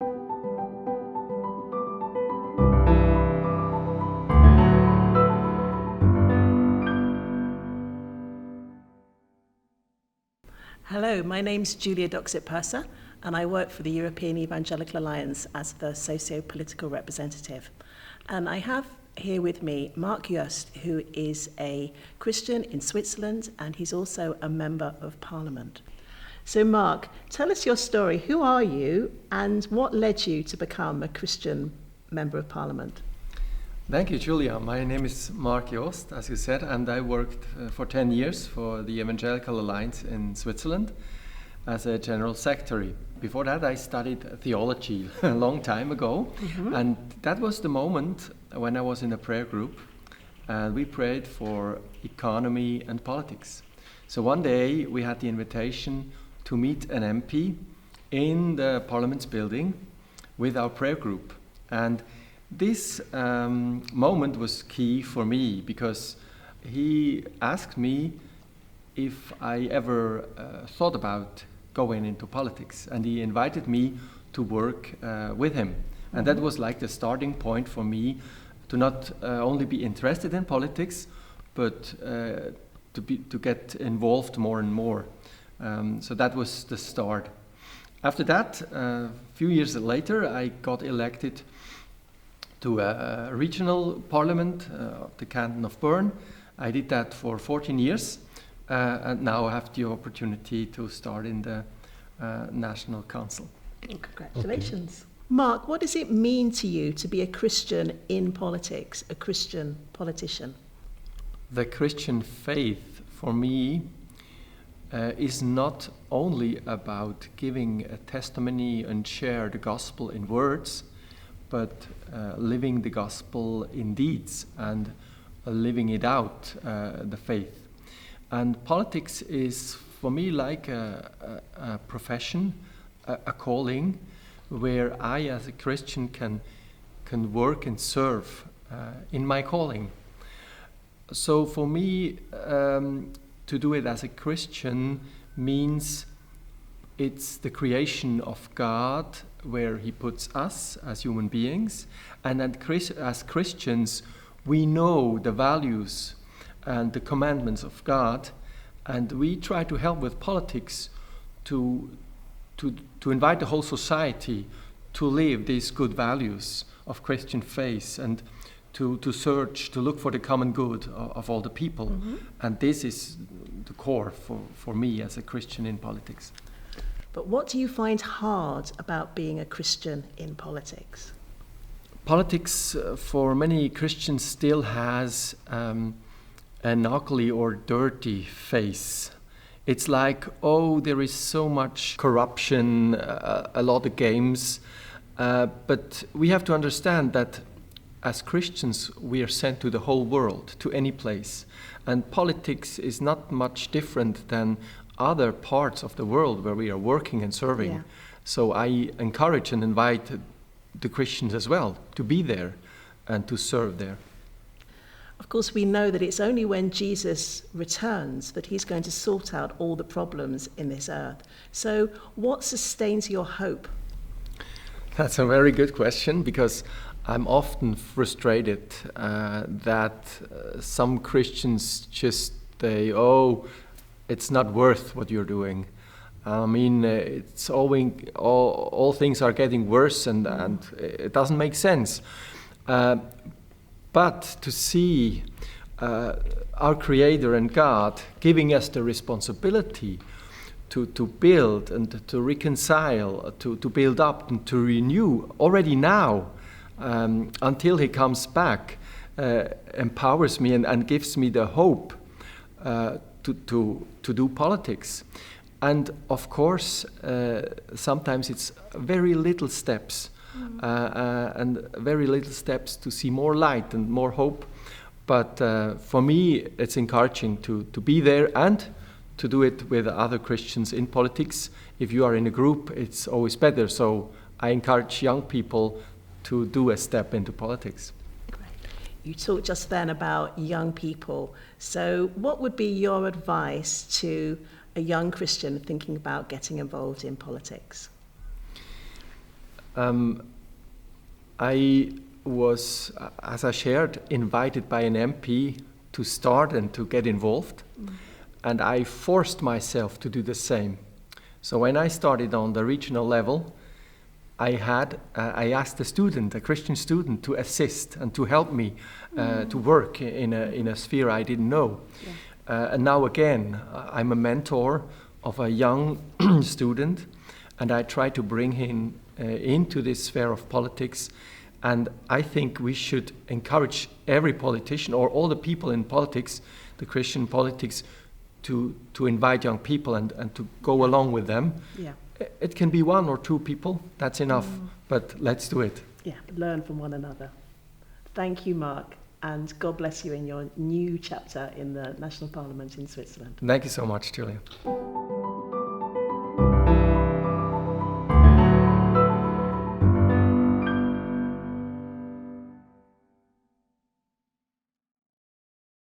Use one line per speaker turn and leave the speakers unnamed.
Hello, my name's Julia Doxat-Purser, and I work for the European Evangelical Alliance as the Socio-Political Representative. And I have here with me Marc Jost, who is a Christian in Switzerland, and he's also a Member of Parliament. So Marc, tell us your story. Who are you, and what led you to become a Christian Member of Parliament?
Thank you, Julia. My name is Marc Jost, as you said, and I worked for 10 years for the Evangelical Alliance in Switzerland as a General Secretary. Before that, I studied theology a long time ago, and that was the moment when I was in a prayer group, and we prayed for economy and politics. So one day, we had the invitation to meet an MP in the Parliament's building with our prayer group, and this moment was key for me because he asked me if I ever thought about going into politics, and he invited me to work with him. And that was like the starting point for me to not only be interested in politics, but to get involved more and more. So that was the start. After that, a few years later, I got elected to a regional parliament of the canton of Bern. I did that for 14 years, and now I have the opportunity to start in the National Council.
Congratulations. Okay. Marc, what does it mean to you to be a Christian in politics, a Christian politician?
The Christian faith, for me, is not only about giving a testimony and share the gospel in words, but living the gospel in deeds and living it out, the faith. And politics is, for me, like a profession, a calling, where I, as a Christian, can work and serve in my calling. So for me, to do it as a Christian means it's the creation of God, where He puts us as human beings, and as Christians, we know the values and the commandments of God, and we try to help with politics to invite the whole society to live these good values of Christian faith and to search, to look for the common good of all the people. And this is the core for me as a Christian in politics.
But what do you find hard about being a Christian in politics?
Politics for many Christians still has an ugly or dirty face. It's like, oh, there is so much corruption, a lot of games, but we have to understand that as Christians we are sent to the whole world, to any place, and politics is not much different than other parts of the world where we are working and serving. Yeah. So I encourage and invite the Christians as well to be there and to serve there.
Of course, we know that it's only when Jesus returns that He's going to sort out all the problems in this earth. So what sustains your hope?
That's a very good question, because I'm often frustrated that some Christians just say, oh, it's not worth what you're doing. I mean, it's all things are getting worse, and it doesn't make sense. But to see our Creator and God giving us the responsibility to build and to reconcile, to build up and to renew already now until He comes back, empowers me and gives me the hope to do politics. And of course, sometimes it's very little steps, and very little steps to see more light and more hope. But for me, it's encouraging to be there and to do it with other Christians in politics. If you are in a group, it's always better. So I encourage young people to do a step into politics.
You talked just then about young people. So what would be your advice to a young Christian thinking about getting involved in politics?
I was, as I shared, invited by an MP to start and to get involved, and I forced myself to do the same. So when I started on the regional level, I asked a Christian student, to assist and to help me to work in a sphere I didn't know. Yeah. And now again, I'm a mentor of a young student, and I try to bring him into this sphere of politics. And I think we should encourage every politician, or all the people in politics, the Christian politics, to invite young people and to go along with them. Yeah. It can be 1 or 2 people, that's enough, but let's do it.
Yeah, learn from one another. Thank you, Marc, and God bless you in your new chapter in the National Parliament in Switzerland.
Thank you so much, Julia.